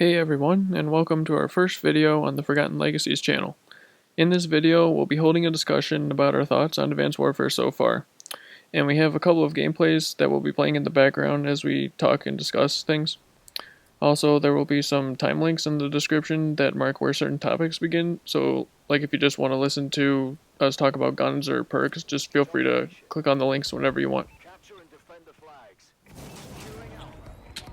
Hey everyone, and welcome to our first video on the Forgotten Legacies channel. In this video, we'll be holding a discussion about our thoughts on Advanced Warfare so far. And we have a couple of gameplays that we'll be playing in the background as we talk and discuss things. Also, there will be some time links in the description that mark where certain topics begin, so like if you just want to listen to us talk about guns or perks, just feel free to click on the links whenever you want.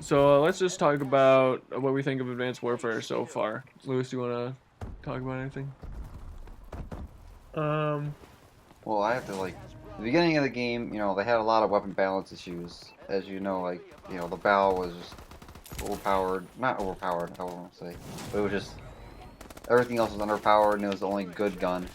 So let's just talk about what we think of Advanced Warfare so far. Lewis, do you want to talk about anything? Well, I have to, the beginning of the game, they had a lot of weapon balance issues. As you know, the bow was just overpowered. Not overpowered, I won't say. But it was just, everything else was underpowered, and it was the only good gun.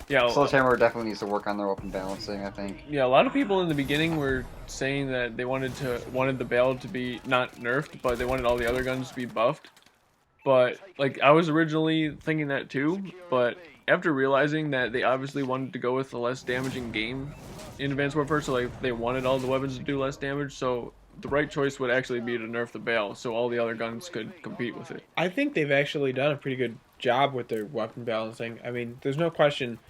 Yeah, Sledgehammer definitely needs to work on their weapon balancing, I think. Yeah, a lot of people in the beginning were saying that they wanted the barrel to be not nerfed, but they wanted all the other guns to be buffed. But like I was originally thinking that too, but after realizing that they obviously wanted to go with the less damaging game in Advanced Warfare, so like they wanted all the weapons to do less damage, so the right choice would actually be to nerf the barrel so all the other guns could compete with it. I think they've actually done a pretty good job with their weapon balancing. I mean, there's no question.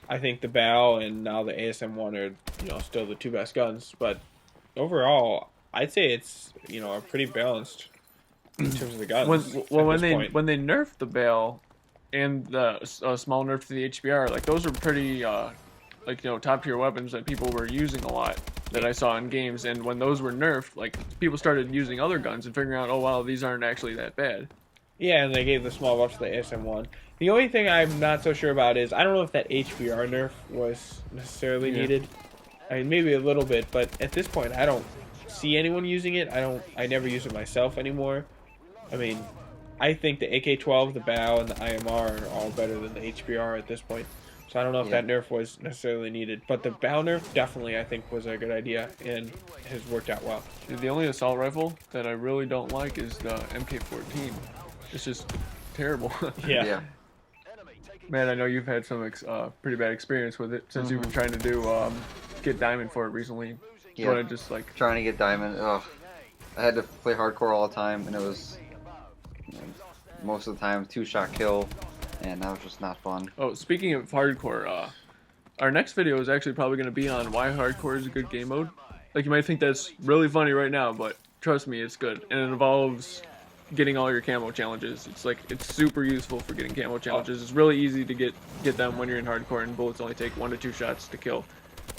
I think the BAL and now the ASM-1 are, still the two best guns. But overall, I'd say it's, a pretty balanced in terms of the guns. When they nerfed the BAL and the small nerf to the HBR, like those are pretty, top tier weapons that people were using a lot that I saw in games. And when those were nerfed, like people started using other guns and figuring out, oh wow, these aren't actually that bad. Yeah, and they gave the small buff to the ASM-1. The only thing I'm not so sure about is I don't know if that HBR nerf was necessarily needed. I mean, maybe a little bit, but at this point, I don't see anyone using it. I never use it myself anymore. I mean, I think the AK-12, the BAL, and the IMR are all better than the HBR at this point. So I don't know if that nerf was necessarily needed. But the BAL nerf definitely, I think, was a good idea and has worked out well. The only assault rifle that I really don't like is the MK14. It's just terrible. Yeah. Man, I know you've had some pretty bad experience with it since you've been trying to get diamond for it recently. Yeah. Want to just like Trying to get diamond. Ugh. I had to play hardcore all the time, and it was most of the time 2-shot kill, and that was just not fun. Oh, speaking of hardcore, our next video is actually probably going to be on why hardcore is a good game mode. Like you might think that's really funny right now, but trust me, it's good, and it involves getting all your camo challenges. It's super useful for getting camo challenges. It's really easy to get them when you're in hardcore, and bullets only take 1 to 2 shots to kill.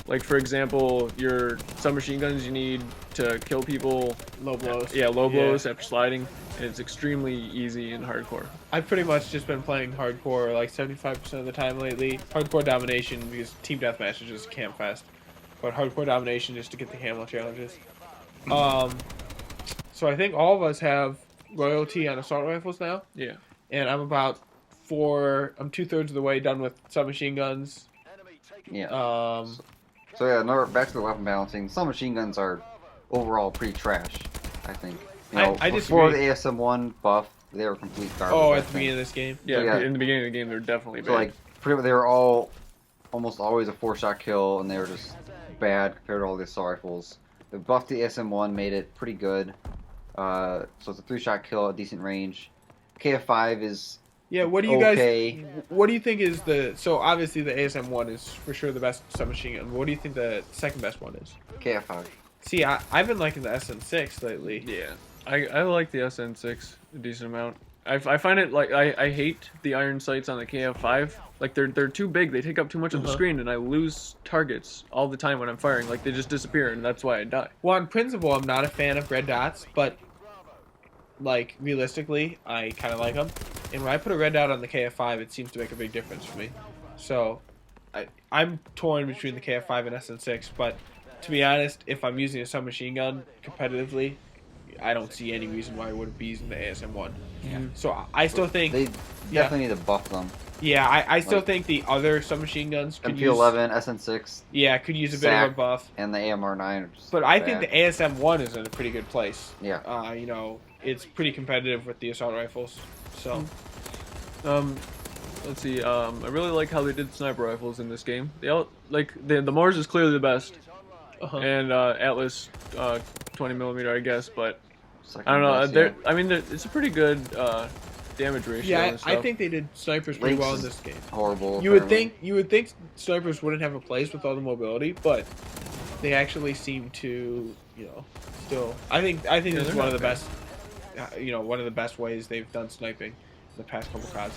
Like for example, your submachine guns you need to kill people Low blows. Yeah, low blows after sliding, and it's extremely easy in hardcore. I've pretty much just been playing hardcore like 75% of the time lately. Hardcore domination because team deathmatch is just camp fest, but hardcore domination just to get the camo challenges. So I think all of us have royalty on assault rifles now. Yeah. And I'm about 2/3 of the way done with submachine guns. Yeah. So yeah, back to the weapon balancing. Some machine guns are overall pretty trash, I think. I before disagree. the ASM-1 buff, they were complete garbage. Oh, at the beginning of this game? Yeah, So, yeah. in the beginning of the game they're definitely bad. So pretty much they were all almost always a 4-shot kill, and they were just bad compared to all the assault rifles. The buff to the ASM-1 made it pretty good. So it's a 3-shot kill at decent range. KF5 is Yeah, what do you okay. guys? What do you think is the? So obviously the ASM-1 is for sure the best submachine gun. What do you think the second best one is? KF5. See, I've been liking the SN6 lately. Yeah, I like the SN6 a decent amount. I find it like I hate the iron sights on the KF5. Like they're too big. They take up too much of the screen, and I lose targets all the time when I'm firing. Like they just disappear, and that's why I die. Well, on principle, I'm not a fan of red dots, but like realistically, I kind of like them. And when I put a red dot on the KF5, it seems to make a big difference for me. So I'm torn between the KF5 and SN6, but to be honest, if I'm using a submachine gun competitively, I don't see any reason why I wouldn't be using the ASM-1. Yeah. So I still think They definitely need to buff them. Yeah, I still think the other submachine guns could MP11, SN6, could use a bit of a buff. and the AMR9 are just But I bad. think the ASM-1 is in a pretty good place. Yeah. It's pretty competitive with the assault rifles. So, Let's see. I really like how they did sniper rifles in this game. They all the Mars is clearly the best, and Atlas 20mm, I guess, but Second I don't know. best, yeah. I mean, it's a pretty good damage ratio. Yeah, and stuff. I think they did snipers pretty Lynx well in is this game. horrible. You would apparently. think snipers wouldn't have a place with all the mobility, but they actually seem to, still. I think this is they're one of not the bad. best, one of the best ways they've done sniping in the past couple CODs.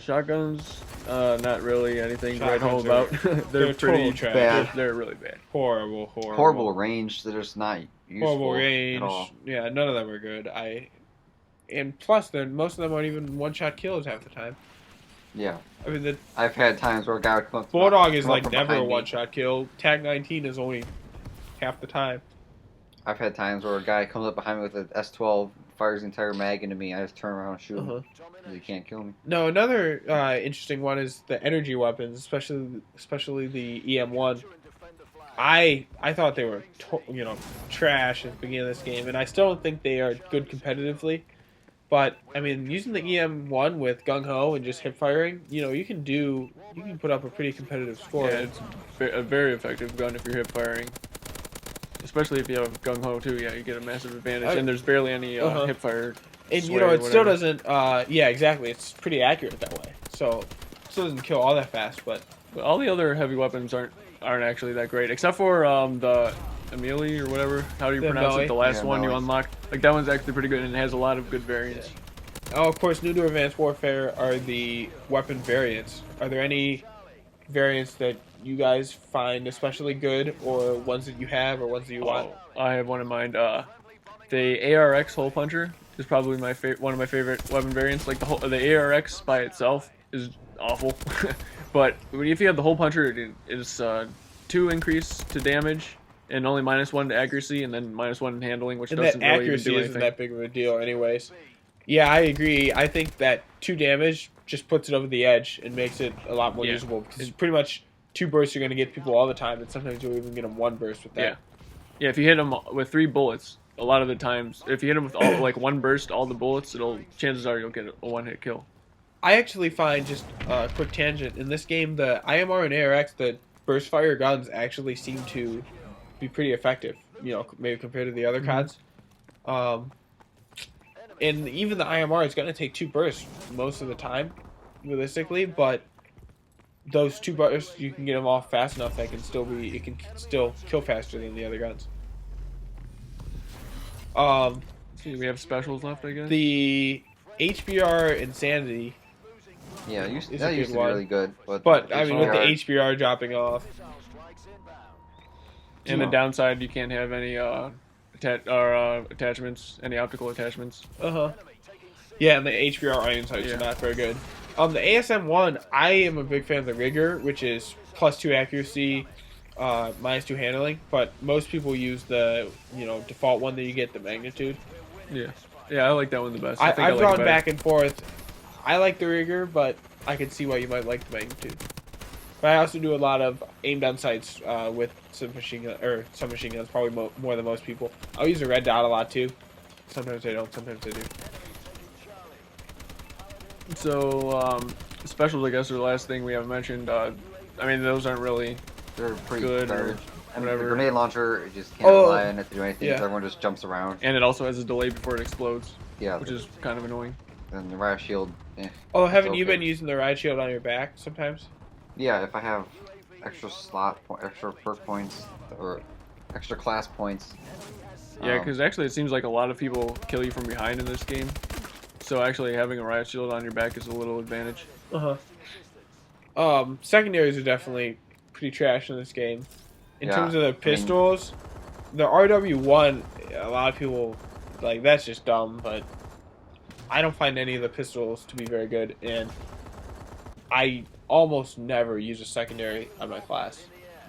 Shotguns, not really anything to write home Shotguns about. they're pretty total trash. bad. They're really bad. Horrible. Horrible range. They're just not useful Horrible at range. all. Yeah, none of them are good. And plus, most of them aren't even one-shot kills half the time. Yeah. I mean, the I've had times where a guy would come up. Bulldog is come up like from never a behind me. one-shot kill. Tag 19 is only half the time. I've had times where a guy comes up behind me with an S12, fires the entire mag into me. I just turn around and shoot him. Uh-huh. 'Cause he can't kill me. No, another interesting one is the energy weapons, especially the EM1. I thought they were trash at the beginning of this game, and I still don't think they are good competitively. But I mean, using the EM1 with gung ho and just hip firing, you can put up a pretty competitive score. Yeah, it's a very effective gun if you're hip firing. Especially if you have gung ho too, yeah, you get a massive advantage. And there's barely any hip fire. And sway or it still whatever. doesn't. Yeah, exactly. It's pretty accurate that way. So it still doesn't kill all that fast, but But all the other heavy weapons aren't actually that great, except for the Amelie or whatever. How do you The pronounce Amelie? it? The last Yeah, one you Amelie. unlock. Like that one's actually pretty good and it has a lot of good variants. oh, of course, new to Advanced Warfare are the weapon variants. Are there any variants that you guys find especially good, or ones that you have, or ones that you want? Oh, I have one in mind. The ARX hole puncher is probably one of my favorite weapon variants. Like the ARX by itself is awful, but if you have the hole puncher, it is 2 increase to damage and only -1 to accuracy, and then -1 in handling, which And doesn't that really even accuracy do isn't anything. that big of a deal, anyways. Yeah, I agree. I think that 2 damage just puts it over the edge and makes it a lot more Yeah. usable, because it's pretty much 2 bursts you're going to get people all the time, and sometimes you'll even get them 1 burst with that. Yeah. Yeah, if you hit them with 3 bullets, a lot of the times, if you hit them with all, like 1 burst, all the bullets, chances are you'll get a 1-hit kill. I actually find, just a quick tangent, in this game, the IMR and ARX, the burst fire guns actually seem to be pretty effective, maybe compared to the other CODs. And even the IMR is going to take 2 bursts most of the time, realistically, but those 2 bursts, you can get them off fast enough that it can still kill faster than the other guns. See, we have specials left, I guess. The HBR Insanity, Yeah, It's a that good used to be one. really good. but I mean, with the HBR HBR dropping off, And the downside, you can't have any attachments, any optical attachments. yeah, and the HBR iron sights Yeah. are not very good. The ASM1, I am a big fan of the rigger, which is +2 accuracy, -2 handling. But most people use the default one that you get, the magnitude. Yeah, yeah, I like that one the best. I think I've like it gone better. back and forth. I like the rigger, but I can see why you might like the magnitude. But I also do a lot of aim down sights with submachine guns, probably more than most people. I'll use a red dot a lot too. Sometimes I don't. Sometimes I do. So, specials, I guess, are the last thing we haven't mentioned. I mean, those aren't really They're pretty good or garbage. And the whatever. grenade launcher, you just can't Oh, rely on it to do anything. yeah. 'Cause everyone just jumps around. And it also has a delay before it explodes, Yeah. which is kind of annoying. And the riot shield. Oh, haven't you okay. been using the ride shield on your back sometimes? Yeah, if I have extra extra perk points, or extra class points. Yeah, because actually it seems like a lot of people kill you from behind in this game. So actually having a riot shield on your back is a little advantage. Secondaries are definitely pretty trash in this game. In Yeah, terms of I the mean- pistols, the RW1, a lot of people like that's just dumb, but I don't find any of the pistols to be very good, and I almost never use a secondary on my class.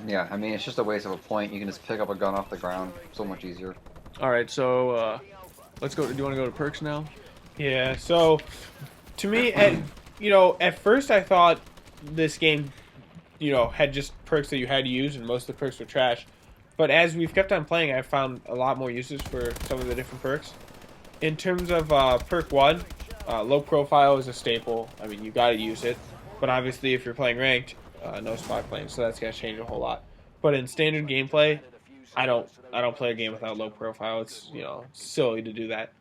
Yeah, I mean, it's just a waste of a point. You can just pick up a gun off the ground. So much easier. All right, so let's go. Do you want to go to perks now? Yeah, so to me, at first I thought this game, had just perks that you had to use, and most of the perks were trash. But as we've kept on playing, I've found a lot more uses for some of the different perks. In terms of perk 1, low profile is a staple. I mean, you gotta use it. But obviously, if you're playing ranked, no spy playing, so that's gonna change a whole lot. But in standard gameplay, I don't play a game without low profile. It's silly to do that.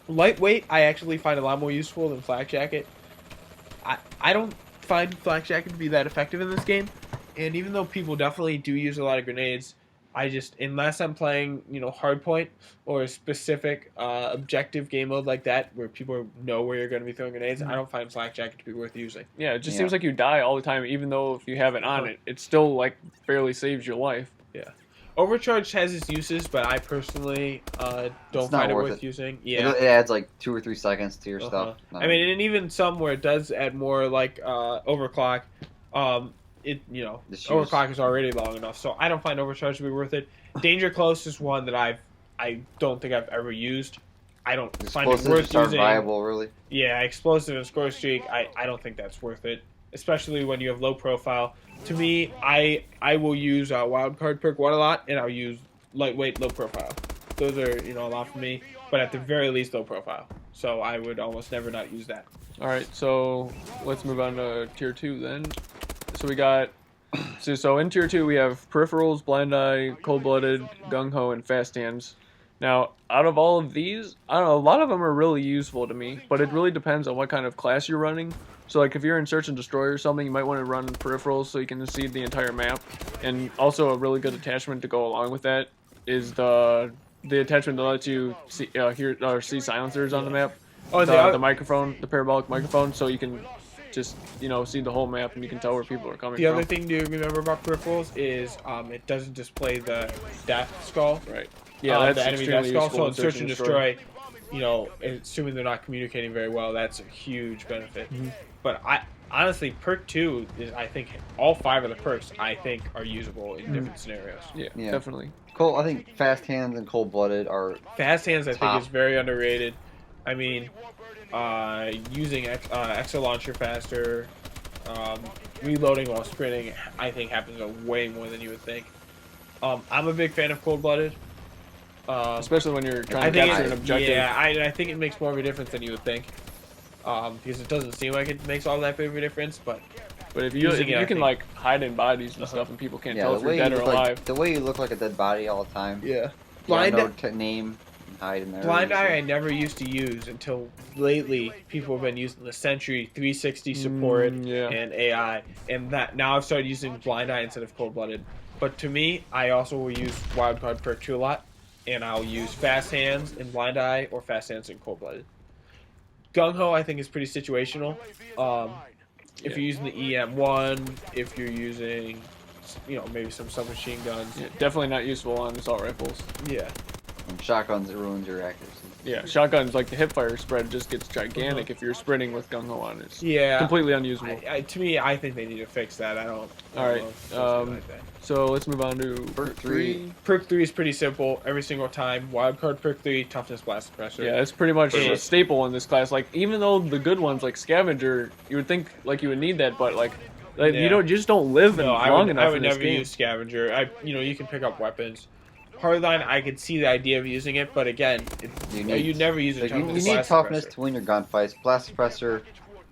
Lightweight, I actually find a lot more useful than flak jacket. I don't find flak jacket to be that effective in this game, and even though people definitely do use a lot of grenades, I just, unless I'm playing hardpoint or a specific objective game mode like that where people know where you're going to be throwing grenades, I don't find flak jacket to be worth using. Yeah, it just seems like you die all the time, even though if you have it on it still like barely saves your life. Yeah. Overcharge has its uses, but I personally don't find it worth using. Yeah, it adds like 2 or 3 seconds to your stuff. I mean, and even some where it does add more, like overclock. Overclock is already long enough, so I don't find overcharge to be worth it. Danger close is one that I don't think I've ever used. I don't find it worth using. Viable, really. Yeah, explosive and Scorestreak, I don't think that's worth it, especially when you have low profile. To me, I will use wildcard perk one a lot, and I'll use lightweight, low profile. Those are a lot for me, but at the very least low profile. So I would almost never not use that. All right, so let's move on to tier 2 then. So we got so in tier 2 we have peripherals, blind eye, cold blooded, gung ho, and fast hands. Now, out of all of these, I don't know, a lot of them are really useful to me, but it really depends on what kind of class you're running. So like if you're in search and destroy or something, you might want to run peripherals so you can see the entire map. And also a really good attachment to go along with that is the attachment that lets you see hear or see silencers on the map. Oh, the microphone, the parabolic microphone, so you can just see the whole map and you can tell where people are coming from. The other thing to remember about peripherals is it doesn't display the death skull. Right. Yeah, that's the enemy death skull. So in search and destroy, assuming they're not communicating very well, that's a huge benefit. But honestly, perk 2 is, I think, all 5 of the perks I think are usable in different scenarios. Yeah, definitely. Cool. I think fast hands and cold blooded are fast hands. I think is very underrated. I mean, using Exo Launcher faster, reloading while sprinting, I think happens way more than you would think. I'm a big fan of cold blooded. Especially when you're trying to capture an objective. Yeah, I think it makes more of a difference than you would think. Because it doesn't seem like it makes all that big of a difference, but if you can like hide in bodies and stuff and people can't tell if you're dead or alive. The way you look like a dead body all the time. Yeah. Blind name and hide in there. Blind eye I never used to use until lately. People have been using the Sentry 360 support and AI, and that now I've started using blind eye instead of cold blooded. But to me, I also will use wildcard perk 2 a lot, and I'll use fast hands in blind eye or fast hands in cold blooded. Gung Ho, I think, is pretty situational. If you're using the EM1, if you're using, maybe some submachine guns. Yeah, definitely not useful on assault rifles. Yeah. And shotguns, it ruins your accuracy. Yeah, shotguns, like the hipfire spread just gets gigantic if you're sprinting with Gung Ho on. It's completely unusable. To me, I think they need to fix that. I don't Alright, so let's move on to perk 3. Perk 3 is pretty simple every single time. Wildcard perk 3, toughness blast suppressor. Yeah, it's pretty much a staple in this class. Like, even though the good ones, like Scavenger, you would think like you would need that, but you just don't live long enough. I would never use Scavenger. You can pick up weapons. Hardline, I could see the idea of using it, but again, you never use it. You need toughness to win your gunfights. Blast suppressor,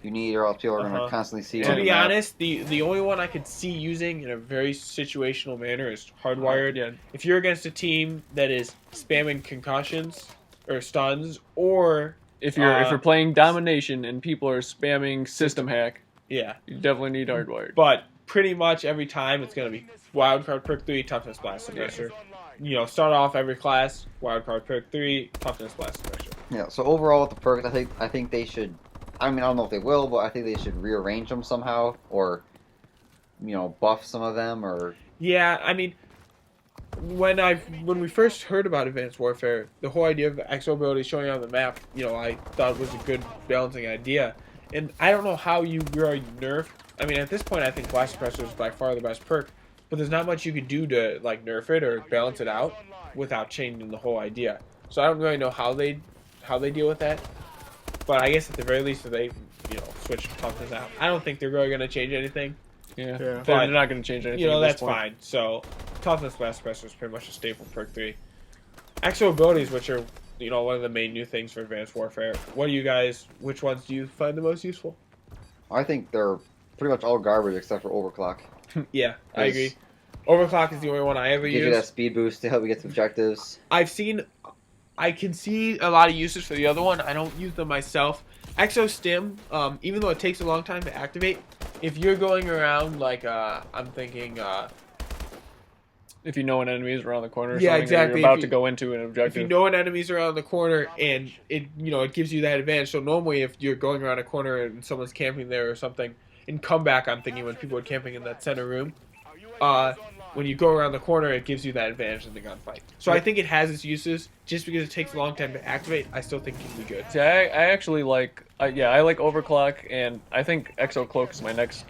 you need, or else people are going to constantly see. To be honest, the only one I could see using in a very situational manner is hardwired. Yeah. If you're against a team that is spamming concussions or stuns, or if you're playing domination and people are spamming system hack, you definitely need hardwired. But pretty much every time it's going to be wildcard perk 3, toughness blast suppressor. Start off every class, wildcard perk 3, toughness blast suppressor. Yeah. So overall with the perks, I think they should. I mean, I don't know if they will, but I think they should rearrange them somehow, or buff some of them, or. Yeah, I mean, when we first heard about Advanced Warfare, the whole idea of the Exo Abilities showing on the map, I thought was a good balancing idea. And I don't know how you really nerf. I mean, at this point, I think blast suppressor is by far the best perk. But there's not much you could do to nerf it or balance it out without changing the whole idea. So I don't really know how they deal with that. But I guess at the very least, if they switch toughness out, I don't think they're really going to change anything. Yeah. But they're not going to change anything. That's fine. So toughness blast suppressor is pretty much a staple perk 3. Exo abilities, which are one of the main new things for Advanced Warfare. Which ones do you find the most useful? I think they're pretty much all garbage except for overclock. Yeah, I agree. Overclock is the only one I ever Gives you that use. speed boost to help you get to objectives. I can see a lot of uses for the other one. I don't use them myself. Exo Stim, even though it takes a long time to activate, if you're going around like I'm thinking, If you know an enemy is around the corner or Yeah, something, exactly. or you're about to go into an if you objective. know an enemy's around the corner and it gives you that advantage. So normally, if you're going around a corner and someone's camping there or something, in comeback, I'm thinking when people are camping in that center room, uh, when you go around the corner, it gives you that advantage in the gunfight. So I think it has its uses. Just because it takes a long time to activate, I still think it can be good. See, I actually like, I like overclock, and I think Exo Cloak is my next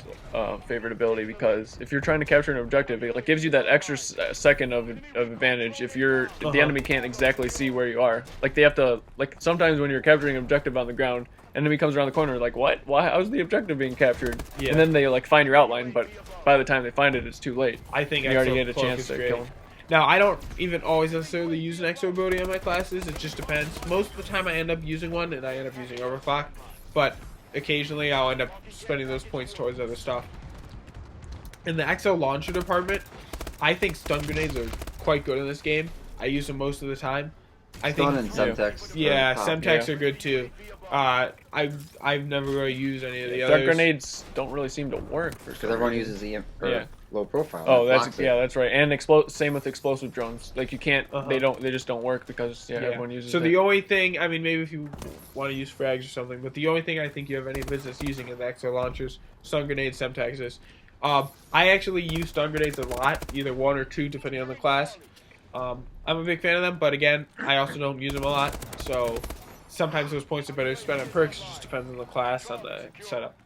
favorite ability, because if you're trying to capture an objective, it like gives you that extra second of advantage if the enemy can't exactly see where you are. Like they have to, like sometimes when you're capturing an objective on the ground, enemy comes around the corner, like what? Why? How's the objective being captured? Yeah. And then they like find your outline, but by the time they find it, it's too late. I think You already Exo get a Cloak chance is to great. kill him. Now, I don't even always necessarily use an Exo ability on my classes. It just depends. Most of the time, I end up using one, and I end up using Overclock. But occasionally, I'll end up spending those points towards other stuff. In the Exo Launcher department, I think stun grenades are quite good in this game. I use them most of the time. Stun and Semtex. Yeah, top. Semtex are good too. I've never really used any of the others. Dark grenades don't really seem to work for Because everyone uses low profile. Oh, that that's blocks it. that's right. And same with explosive drones. Like you can't, they just don't work because everyone uses. So it. the only thing, I mean, maybe if you want to use frags or something, but the only thing I think you have any business using in the Exo launchers, stun grenades, Semtexes. I actually use stun grenades a lot, either one or two depending on the class. I'm a big fan of them, but again, I also don't use them a lot. So sometimes those points are better spent on perks. It just depends on the class, on the setup.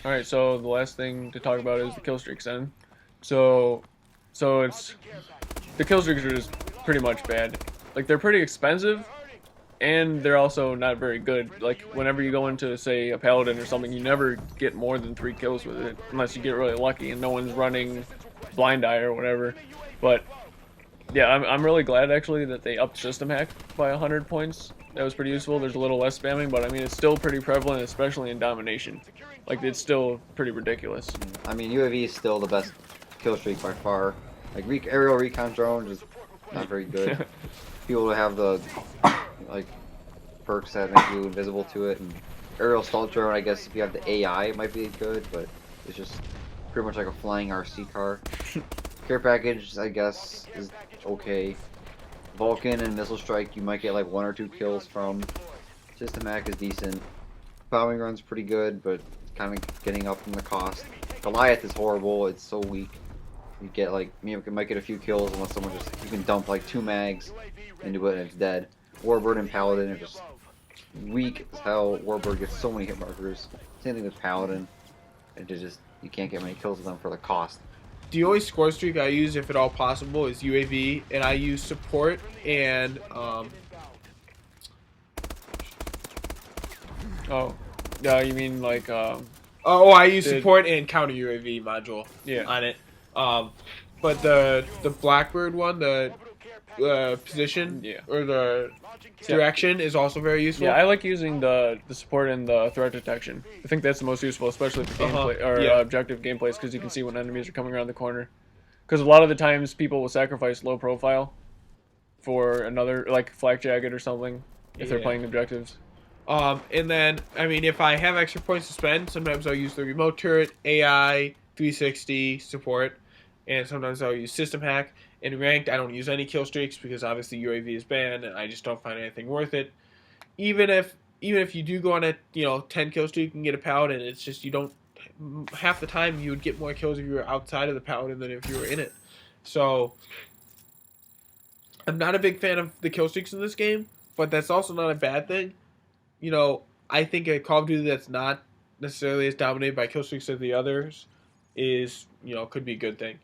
All right, so the last thing to talk about is the kill streaks then. So it's the kill streaks are just pretty much bad. Like they're pretty expensive, and they're also not very good. Like whenever you go into say a paladin or something, you never get more than 3 kills with it unless you get really lucky and no one's running blind eye or whatever. But yeah, I'm really glad actually that they upped system hack by 100 points. That was pretty useful. There's a little less spamming, but I mean it's still pretty prevalent, especially in domination. Like it's still pretty ridiculous. I mean UAV is still the best kill streak by far. Like aerial recon drone is not very good. People have the like perks that make you invisible to it, and aerial assault drone. I guess if you have the AI, it might be good, but it's just pretty much like a flying RC car. Care package, I guess, is okay. Vulcan and Missile Strike, you might get like 1 or 2 kills from. System hack is decent. Bombing run's pretty good, but kind of getting up in the cost. Goliath is horrible. It's so weak. You get like you might get a few kills unless someone you can dump like 2 mags into it and it's dead. Warbird and Paladin are just weak as hell. Warbird gets so many hit markers. Same thing with Paladin. You can't get many kills with them for the cost. The only score streak I use, if at all possible, is UAV, and I use support and Oh, yeah, you mean like I use support and counter UAV module on it. But the Blackbird one, the position or the direction is also very useful. Yeah, I like using the support and the threat detection. I think that's the most useful, especially for gameplay or objective gameplays, because you can see when enemies are coming around the corner. Because a lot of the times people will sacrifice low profile for another, like flak jacket or something, if they're playing objectives. And then, I mean, if I have extra points to spend, sometimes I'll use the remote turret, AI, 360, support, and sometimes I'll use system hack. In ranked, I don't use any kill streaks because obviously UAV is banned, and I just don't find anything worth it. Even if you do go on a 10 kill streak and get a paladin, it's just you don't. Half the time you would get more kills if you were outside of the paladin than if you were in it. So I'm not a big fan of the kill streaks in this game, but that's also not a bad thing. I think a Call of Duty that's not necessarily as dominated by kill streaks as the others is could be a good thing.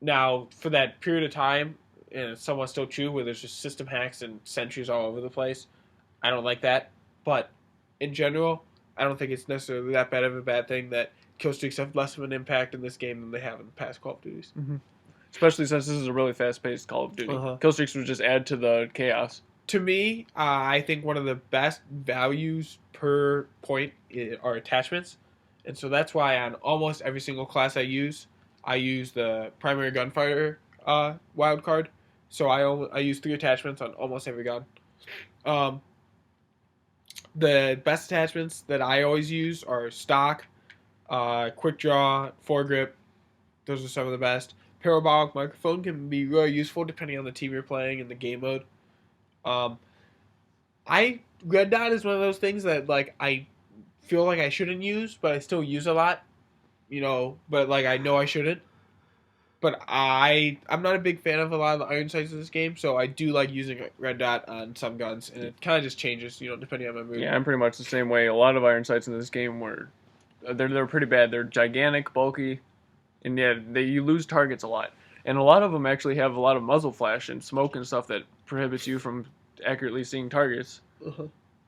Now, for that period of time, and it's somewhat still true, where there's just system hacks and sentries all over the place, I don't like that. But in general, I don't think it's necessarily that bad of a bad thing that kill streaks have less of an impact in this game than they have in past Call of Duties. Mm-hmm. Especially since this is a really fast-paced Call of Duty. Kill streaks would just add to the chaos. To me, I think one of the best values per point are attachments. And so that's why on almost every single class I use I use the primary gunfighter wild card, so I use 3 attachments on almost every gun. Um, the best attachments that I always use are stock, quick draw, foregrip. Those are some of the best. Parabolic microphone can be really useful depending on the team you're playing and the game mode. Um, I red dot is one of those things that like I feel like I shouldn't use, but I still use a lot. But like I know I shouldn't. But I'm not a big fan of a lot of the iron sights in this game, so I do like using red dot on some guns, and it kind of just changes, depending on my mood. Yeah, I'm pretty much the same way. A lot of iron sights in this game were they're pretty bad. They're gigantic, bulky, and yeah, you lose targets a lot. And a lot of them actually have a lot of muzzle flash and smoke and stuff that prohibits you from accurately seeing targets. Uh-huh.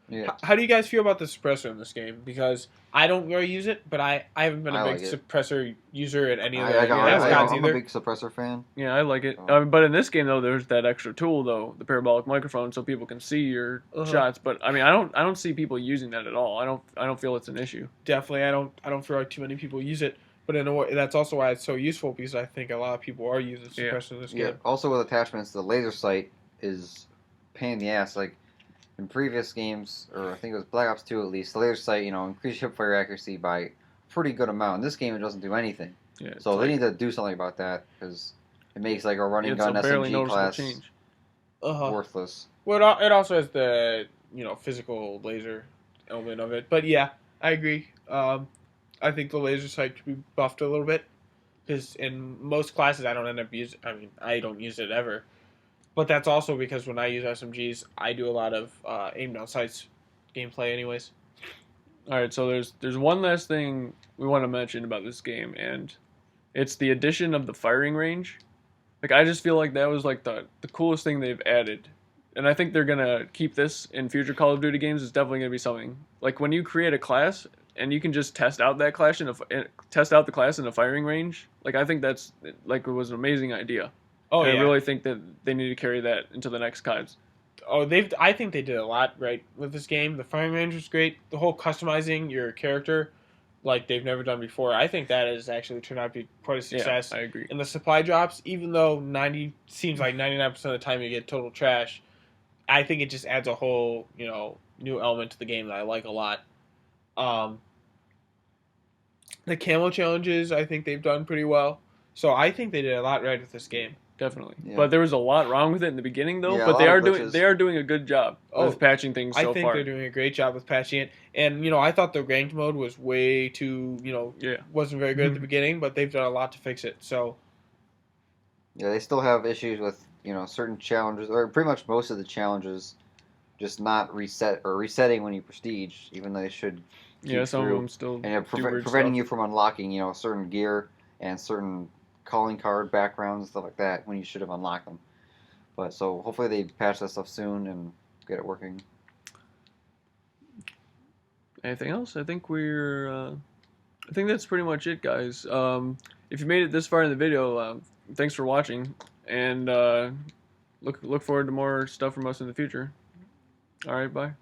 Yeah. How do you guys feel about the suppressor in this game? Because I don't really use it, but I haven't been a big suppressor user at any of the guns I'm either. a big suppressor fan. Yeah, I like it. But in this game though, there's that extra tool though, the parabolic microphone, so people can see your shots. But I mean, I don't see people using that at all. I don't feel it's an issue. Definitely, I don't feel like too many people use it. But in a way, that's also why it's so useful, because I think a lot of people are using suppressor in this game. Also with attachments, the laser sight is a pain in the ass. Like in previous games, or I think it was Black Ops 2 at least, the laser sight, increased hipfire accuracy by a pretty good amount. In this game, it doesn't do anything. Yeah, so they need to do something about that, because it makes like a running gun SMG class change. Worthless. Well, it also has the physical laser element of it. But yeah, I agree. I think the laser sight could be buffed a little bit, because in most classes I don't end up using. I mean, I don't use it ever. But that's also because when I use SMGs, I do a lot of aim down sights gameplay, anyways. All right, so there's one last thing we want to mention about this game, and it's the addition of the firing range. Like, I just feel like that was like the coolest thing they've added, and I think they're gonna keep this in future Call of Duty games. It's definitely gonna be something like when you create a class and you can just test out that class test out the class in a firing range. Like, I think that's like it was an amazing idea. Oh, and yeah. I really think that they need to carry that into the next CODs. Oh, I think they did a lot right with this game. The firing range was great. The whole customizing your character like they've never done before. I think that has actually turned out to be quite a success. Yeah, I agree. And the supply drops, even though 99% of the time you get total trash, I think it just adds a whole, new element to the game that I like a lot. The camo challenges, I think they've done pretty well. So I think they did a lot right with this game. Definitely. Yeah. But there was a lot wrong with it in the beginning, though. Yeah, but they are doing a good job with patching things so far. I think they're doing a great job with patching it. And, I thought the ranked mode was way too, wasn't very good at the beginning, but they've done a lot to fix it. So yeah, they still have issues with, certain challenges, or pretty much most of the challenges just not resetting when you prestige, even though they should keep some through. of them still and preventing stuff. you from unlocking, certain gear and certain calling card backgrounds and stuff like that when you should have unlocked them. But so hopefully they patch that stuff soon and get it working. Anything else? I think I think that's pretty much it, guys. If you made it this far in the video, thanks for watching, and look forward to more stuff from us in the future. All right, bye.